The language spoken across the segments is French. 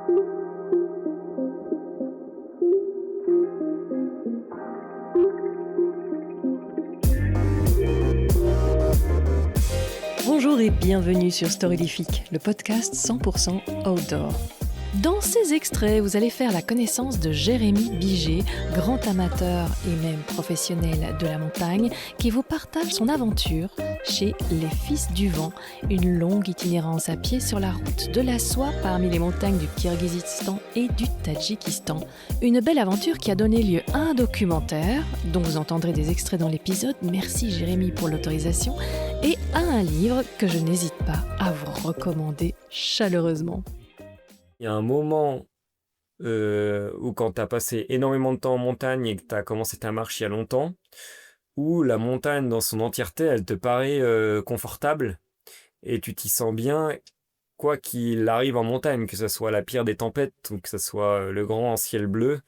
Bonjour et bienvenue sur Storylifique, le podcast 100% outdoor. Dans ces extraits, vous allez faire la connaissance de Jérémy Biget, grand amateur et même professionnel de la montagne, qui vous partage son aventure chez les Fils du Vent, une longue itinérance à pied sur la route de la soie parmi les montagnes du Kirghizistan et du Tadjikistan. Une belle aventure qui a donné lieu à un documentaire, dont vous entendrez des extraits dans l'épisode, merci Jérémy pour l'autorisation, et à un livre que je n'hésite pas à vous recommander chaleureusement. Il y a un moment où quand tu as passé énormément de temps en montagne et que tu as commencé ta marche il y a longtemps, où la montagne dans son entièreté, elle te paraît confortable et tu t'y sens bien, quoi qu'il arrive en montagne, que ce soit la pire des tempêtes ou que ce soit le grand ciel bleu.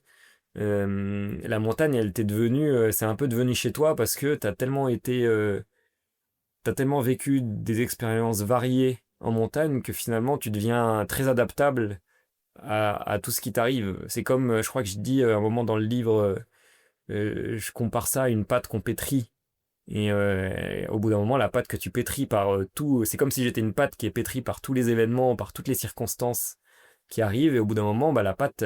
La montagne, elle t'est devenue, c'est un peu devenu chez toi parce que tu as tellement t'as tellement vécu des expériences variées en montagne que finalement tu deviens très adaptable à tout ce qui t'arrive. C'est comme, je crois que je dis à un moment dans le livre, je compare ça à une pâte qu'on pétrit. Et au bout d'un moment, la pâte que tu pétris par tout, c'est comme si j'étais une pâte qui est pétrie par tous les événements, par toutes les circonstances qui arrivent. Et au bout d'un moment, la pâte,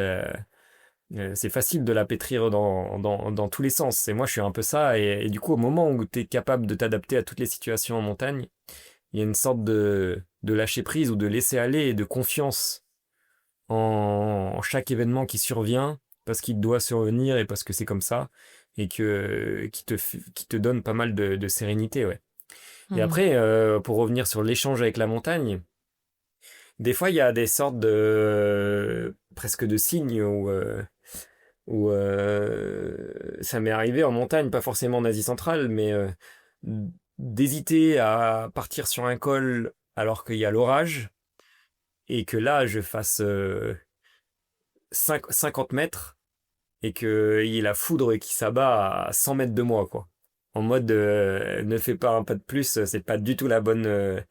c'est facile de la pétrir dans tous les sens. Et moi, je suis un peu ça. Et du coup, au moment où tu es capable de t'adapter à toutes les situations en montagne, il y a une sorte de lâcher prise ou de laisser aller et de confiance en chaque événement qui survient parce qu'il doit survenir et parce que c'est comme ça et qui te donne pas mal de sérénité, ouais. Et après, pour revenir sur l'échange avec la montagne, des fois il y a des sortes de presque de signes où ça m'est arrivé en montagne, pas forcément en Asie centrale, mais d'hésiter à partir sur un col alors qu'il y a l'orage et que là je fasse 50 mètres et qu'il y ait la foudre qui s'abat à 100 mètres de moi, quoi. En mode ne fais pas un pas de plus, c'est pas du tout la bonne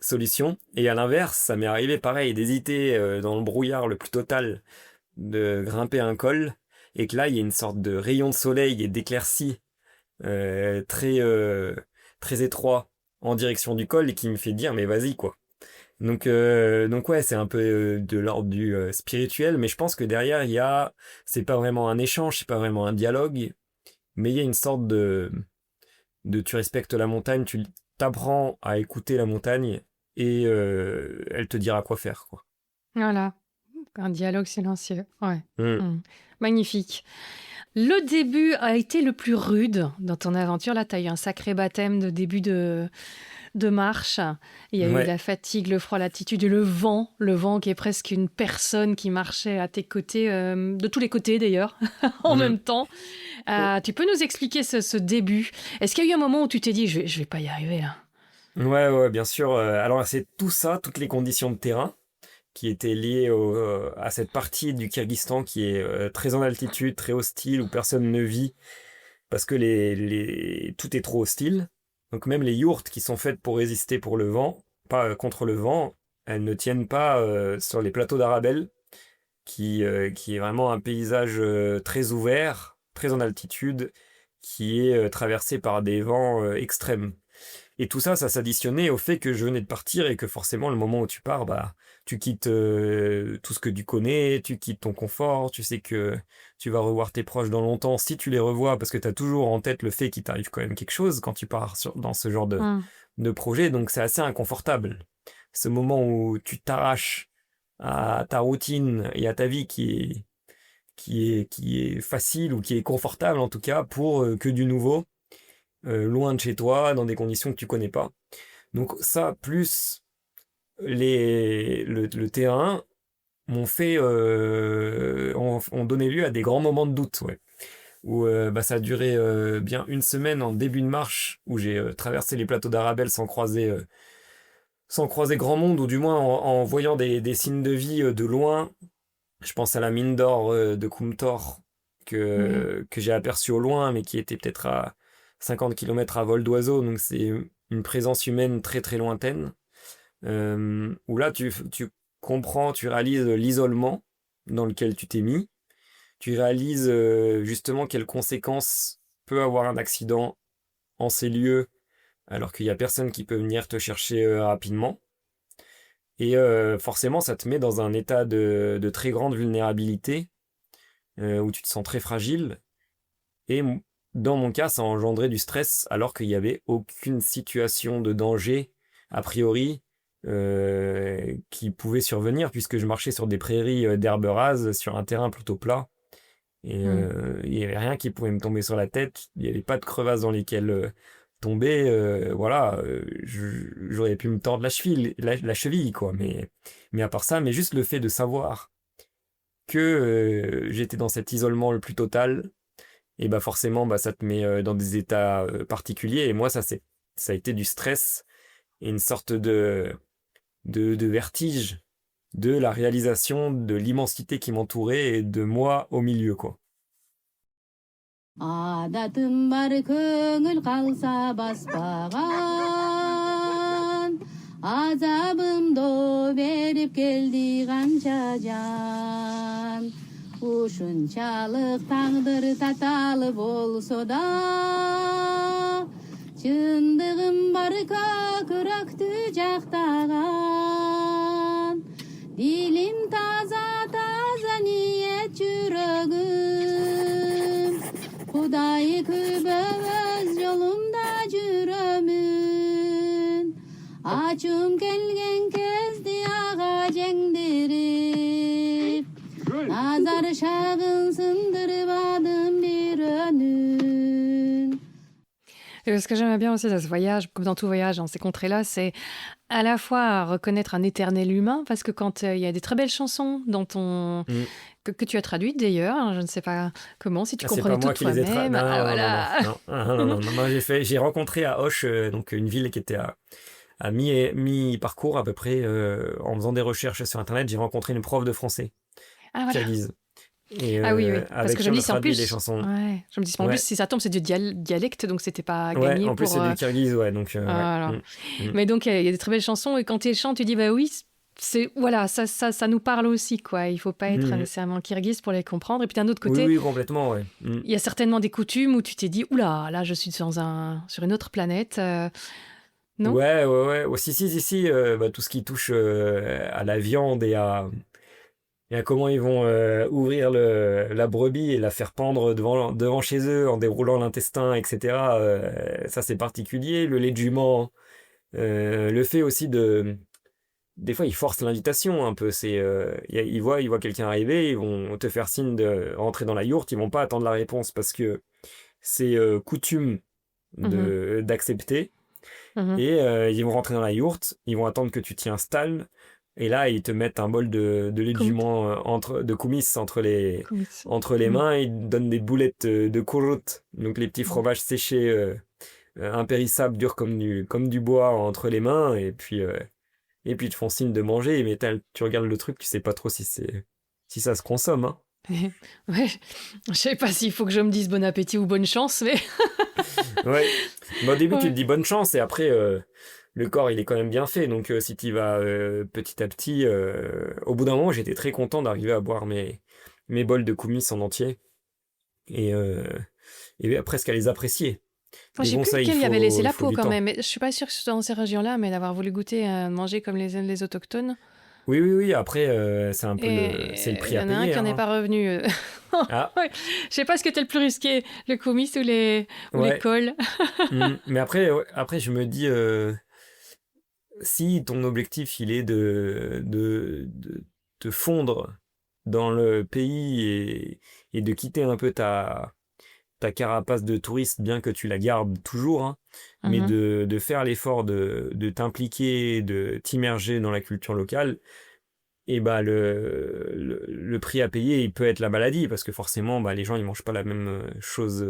solution. Et à l'inverse, ça m'est arrivé pareil d'hésiter dans le brouillard le plus total de grimper un col et que là il y a une sorte de rayon de soleil et d'éclaircie très étroit en direction du col et qui me fait dire mais vas-y, quoi. Donc ouais, c'est un peu de l'ordre du spirituel, mais je pense que derrière c'est pas vraiment un échange, c'est pas vraiment un dialogue, mais il y a une sorte de tu respectes la montagne, tu t'apprends à écouter la montagne et elle te dira quoi faire, quoi. Voilà, un dialogue silencieux, ouais. Mm. Magnifique. Le début a été le plus rude dans ton aventure. Là, tu as eu un sacré baptême de début de marche. Il y a eu Ouais. la fatigue, le froid, l'attitude et le vent qui est presque une personne qui marchait à tes côtés, de tous les côtés d'ailleurs, en même temps. Tu peux nous expliquer ce début? Est-ce qu'il y a eu un moment où tu t'es dit, je vais pas y arriver là? Ouais, bien sûr. Alors c'est tout ça, toutes les conditions de terrain qui étaient liées à cette partie du Kyrgyzstan qui est très en altitude, très hostile, où personne ne vit parce que tout est trop hostile. Donc même les yourtes qui sont faites pour résister pour le vent, pas contre le vent, elles ne tiennent pas sur les plateaux d'Arabelle, qui est vraiment un paysage très ouvert, très en altitude, qui est traversé par des vents extrêmes. Et tout ça s'additionnait au fait que je venais de partir et que forcément, le moment où tu pars, tu quittes tout ce que tu connais, tu quittes ton confort, tu sais que tu vas revoir tes proches dans longtemps, si tu les revois, parce que tu as toujours en tête le fait qu'il t'arrive quand même quelque chose quand tu pars dans ce genre de projet, donc c'est assez inconfortable. Ce moment où tu t'arraches à ta routine et à ta vie qui est facile ou qui est confortable en tout cas pour que du nouveau. Loin de chez toi, dans des conditions que tu connais pas. Donc ça, plus le terrain, ont donné lieu à des grands moments de doute, ouais. Où ça a duré bien une semaine en début de marche, où j'ai traversé les plateaux d'Arabelle sans croiser grand monde, ou du moins en voyant des signes de vie de loin. Je pense à la mine d'or de Kumtor que j'ai aperçue au loin, mais qui était peut-être à 50 km à vol d'oiseau, donc c'est une présence humaine très très lointaine, où là tu comprends, tu réalises l'isolement dans lequel tu t'es mis. Tu réalises justement quelles conséquences peut avoir un accident en ces lieux alors qu'il n'y a personne qui peut venir te chercher rapidement. Et forcément, ça te met dans un état de très grande vulnérabilité où tu te sens très fragile. Et dans mon cas, ça a engendré du stress alors qu'il n'y avait aucune situation de danger, a priori, qui pouvait survenir puisque je marchais sur des prairies d'herbes rases, sur un terrain plutôt plat. Et il n'y avait rien qui pouvait me tomber sur la tête. Il n'y avait pas de crevasses dans lesquelles tomber. Voilà, j'aurais pu me tordre la cheville, quoi. Mais à part ça, mais juste le fait de savoir que j'étais dans cet isolement le plus total, et bah forcément, bah, ça te met dans des états particuliers. Et moi, ça a été du stress et une sorte de vertige de la réalisation de l'immensité qui m'entourait et de moi au milieu, quoi. Адатым бар көңіл қалса баспаған, азабымды беріп келді қанша жан. Ушунчалык тағдыр таталы болсо да, чындыгым бар көкүрөктү жактаган. Дилим таза ниет жүрөгүм, Кудайы күбө өз жолумда жүрөмүн. Ачым келген кезди ага жеңдирип, назар шагын сындырып адым бир өнүн. Et ce que j'aime bien aussi dans ce voyage, comme dans tout voyage dans ces contrées-là, c'est à la fois reconnaître un éternel humain, parce que quand il y a des très belles chansons que tu as traduites d'ailleurs, hein, je ne sais pas comment, si tu comprenais tout toi-même. Non. Moi, j'ai rencontré à Auch, donc une ville qui était à mi-parcours à peu près, en faisant des recherches sur Internet, j'ai rencontré une prof de français kirghize. Et, oui, parce que je me dis, c'est en plus, les chansons. Ouais, je me dis, en plus, si ça tombe, c'est du dialecte, donc c'était pas gagné. Ouais, en plus, c'est du kirghize, ouais. Donc, voilà. Mais donc, il y a des très belles chansons, et quand tu les chantes, tu dis, bah oui, voilà, ça nous parle aussi, quoi. Il faut pas être nécessairement kirghize pour les comprendre. Et puis d'un autre côté, oui, complètement, ouais. Il y a certainement des coutumes où tu t'es dit, oula, là, je suis sur une autre planète. Non ? Ouais. Si. Bah, tout ce qui touche à la viande et à comment ils vont ouvrir la brebis et la faire pendre devant chez eux en déroulant l'intestin, etc. Ça, c'est particulier. Le lait de jument, le fait aussi des fois, ils forcent l'invitation un peu. Ils voient quelqu'un arriver, ils vont te faire signe de rentrer dans la yourte, ils vont pas attendre la réponse parce que c'est coutume d'accepter. Et ils vont rentrer dans la yourte, ils vont attendre que tu t'y installes. Et là, ils te mettent un bol de lait de jument de koumis entre les mains. Ils te donnent des boulettes de kourout, donc les petits fromages séchés, impérissables, durs comme du bois entre les mains. Et puis ils te font signe de manger. Mais tu regardes le truc, tu sais pas trop si ça se consomme. Hein. Ouais, je sais pas s'il faut que je me dise bon appétit ou bonne chance, mais... Ouais. Mais au début, tu te dis bonne chance et après... le corps, il est quand même bien fait. Donc, si tu y vas petit à petit, au bout d'un moment, j'étais très content d'arriver à boire mes bols de koumis en entier. Et presque à les apprécier. Enfin, je sais plus lequel y avait laissé la peau quand même. Mais je suis pas sûre que ce soit dans ces régions-là, mais d'avoir voulu goûter à manger comme les autochtones. Oui. Après, c'est un peu c'est le prix à payer. Il y en a un qui n'en est pas revenu. Ouais. Je sais pas ce qui était le plus risqué, le koumis ou les cols. Mais après, je me dis... si ton objectif il est de te fondre dans le pays et de quitter un peu ta carapace de touriste, bien que tu la gardes toujours, hein, mais de faire l'effort de t'impliquer, de t'immerger dans la culture locale, et bah le prix à payer, il peut être la maladie, parce que forcément bah, les gens ils mangent pas la même chose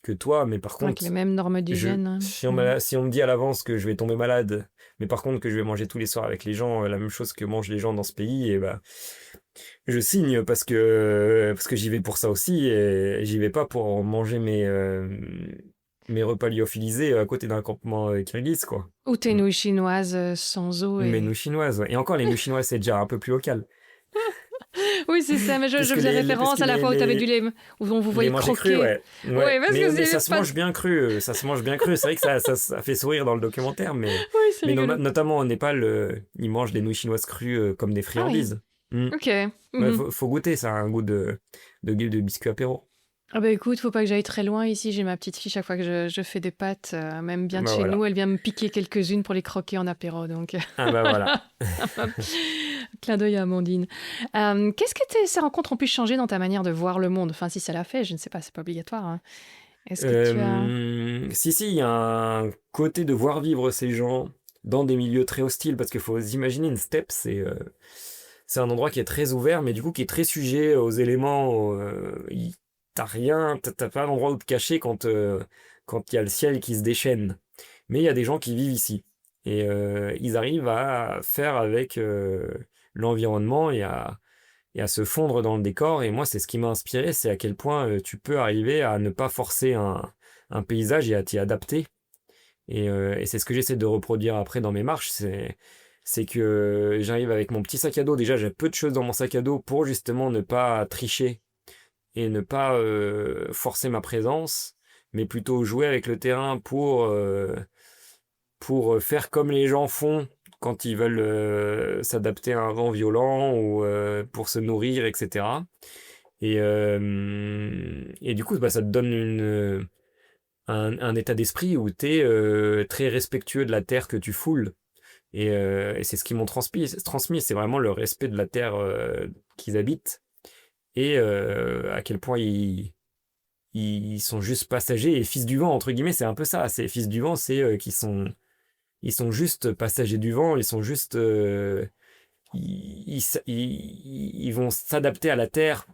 que toi, mais par contre... Avec les mêmes normes d'hygiène. Si on me dit à l'avance que je vais tomber malade, mais par contre que je vais manger tous les soirs avec les gens la même chose que mangent les gens dans ce pays, et bah je signe parce que j'y vais pour ça aussi, et j'y vais pas pour manger mes repas lyophilisés à côté d'un campement kirghize, quoi. Ou tes nouilles chinoises sans eau. Mes nouilles chinoises, ouais. Et encore, les nouilles chinoises, c'est déjà un peu plus local. Oui, c'est ça, mais je Parce que faisais référence parce que à la fois où tu avais les- du lait, où on vous Les voyait manger croquer. crus, ouais. Ouais, parce que mais c'est ça se pas- mange bien cru. Ça se mange bien cru. C'est vrai que ça fait sourire dans le documentaire, mais, Oui, c'est rigolo. notamment au Népal, ils mangent des nouilles chinoises crues comme des friandises. Ok. Ouais, Mhm. faut goûter, ça a un goût de biscuit apéro. Ah bah écoute, faut pas que j'aille très loin ici. J'ai ma petite fille, chaque fois que je fais des pâtes, même bien de Bah chez voilà. nous, elle vient me piquer quelques-unes pour les croquer en apéro. Donc, Ah bah voilà. clin d'œil à Amandine. Qu'est-ce que ces rencontres ont pu changer dans ta manière de voir le monde? Enfin, si ça l'a fait, je ne sais pas, c'est pas obligatoire. Hein. Est-ce que tu as... Si, il y a un côté de voir vivre ces gens dans des milieux très hostiles, parce qu'il faut imaginer une steppe, c'est un endroit qui est très ouvert, mais du coup qui est très sujet aux éléments. T'as rien, t'as pas d'endroit où te cacher quand il y a le ciel qui se déchaîne. Mais il y a des gens qui vivent ici. Et ils arrivent à faire avec l'environnement et à se fondre dans le décor. Et moi, c'est ce qui m'a inspiré, c'est à quel point tu peux arriver à ne pas forcer un paysage et à t'y adapter. Et c'est ce que j'essaie de reproduire après dans mes marches, c'est que j'arrive avec mon petit sac à dos. Déjà, j'ai peu de choses dans mon sac à dos pour justement ne pas tricher et ne pas forcer ma présence, mais plutôt jouer avec le terrain pour faire comme les gens font quand ils veulent s'adapter à un vent violent ou pour se nourrir, etc. Et du coup, bah, ça te donne un état d'esprit où tu es très respectueux de la terre que tu foules. Et c'est ce qu'ils m'ont transmis. C'est vraiment le respect de la terre qu'ils habitent. Et à quel point ils sont juste passagers et fils du vent, entre guillemets, c'est un peu ça. C'est fils du vent, c'est qu'ils sont juste passagers du vent, ils sont juste... ils vont s'adapter à la terre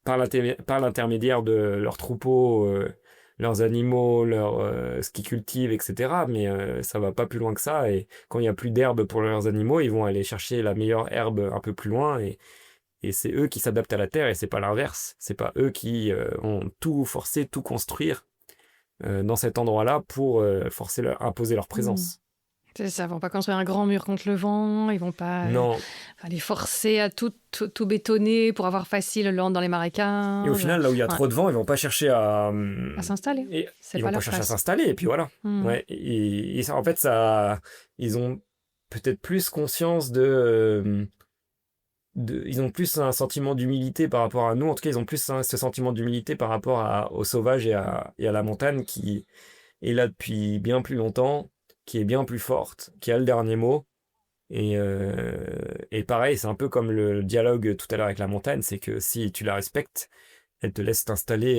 par l'intermédiaire de leurs troupeaux, leurs animaux, ce qu'ils cultivent, etc. Mais ça va pas plus loin que ça. Et quand il n'y a plus d'herbe pour leurs animaux, ils vont aller chercher la meilleure herbe un peu plus loin. Et c'est eux qui s'adaptent à la terre et c'est pas l'inverse. C'est pas eux qui ont tout forcé, tout construire dans cet endroit-là pour imposer leur présence. C'est ça, ils vont pas construire un grand mur contre le vent, ils vont pas Non. les forcer à tout bétonner pour avoir facile le dans les marécages. Et au final, là où il y a trop de vent, ils vont pas chercher à s'installer. Ils vont pas chercher à s'installer et puis voilà. Ouais. Et ça, en fait, ils ont peut-être plus conscience ils ont plus un sentiment d'humilité par rapport à nous. En tout cas, ils ont plus ce sentiment d'humilité par rapport aux sauvages et à la montagne qui est là depuis bien plus longtemps, qui est bien plus forte, qui a le dernier mot. Et pareil, c'est un peu comme le dialogue tout à l'heure avec la montagne, c'est que si tu la respectes, elle te laisse t'installer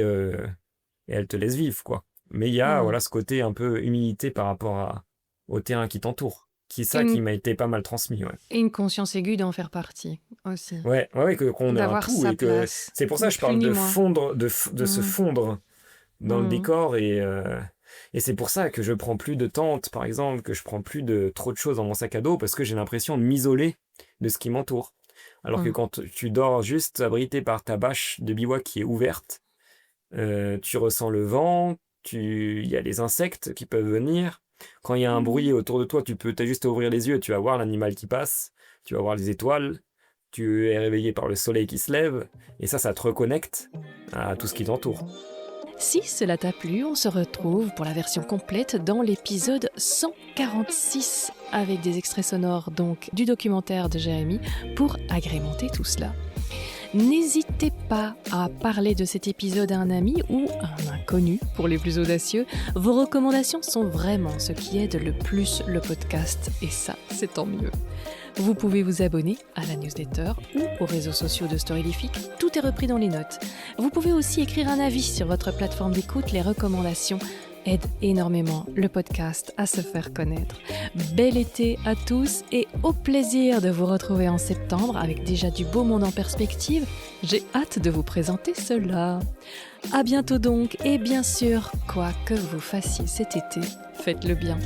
et elle te laisse vivre, quoi. Mais il y a voilà, ce côté un peu humilité par rapport au terrain qui t'entoure. Qui m'a été pas mal transmis, ouais. Et une conscience aiguë d'en faire partie aussi. Ouais, qu'on a un tout et que c'est pour ça que je parle de fondre, de se fondre dans le décor et c'est pour ça que je prends plus de tentes, par exemple, que je prends plus de trop de choses dans mon sac à dos parce que j'ai l'impression de m'isoler de ce qui m'entoure. Alors que quand tu dors juste abrité par ta bâche de bivouac qui est ouverte, tu ressens le vent, il y a les insectes qui peuvent venir. Quand il y a un bruit autour de toi, t'as juste à ouvrir les yeux et tu vas voir l'animal qui passe, tu vas voir les étoiles, tu es réveillé par le soleil qui se lève, et ça te reconnecte à tout ce qui t'entoure. Si cela t'a plu, on se retrouve pour la version complète dans l'épisode 146, avec des extraits sonores donc du documentaire de Jérémy pour agrémenter tout cela. N'hésitez pas à parler de cet épisode à un ami ou à un inconnu pour les plus audacieux. Vos recommandations sont vraiment ce qui aide le plus le podcast et ça, c'est tant mieux. Vous pouvez vous abonner à la newsletter ou aux réseaux sociaux de Storylific, tout est repris dans les notes. Vous pouvez aussi écrire un avis sur votre plateforme d'écoute, les recommandations aide énormément le podcast à se faire connaître. Bel été à tous et au plaisir de vous retrouver en septembre avec déjà du beau monde en perspective. J'ai hâte de vous présenter cela. À bientôt donc et bien sûr, quoi que vous fassiez cet été, faites-le bien.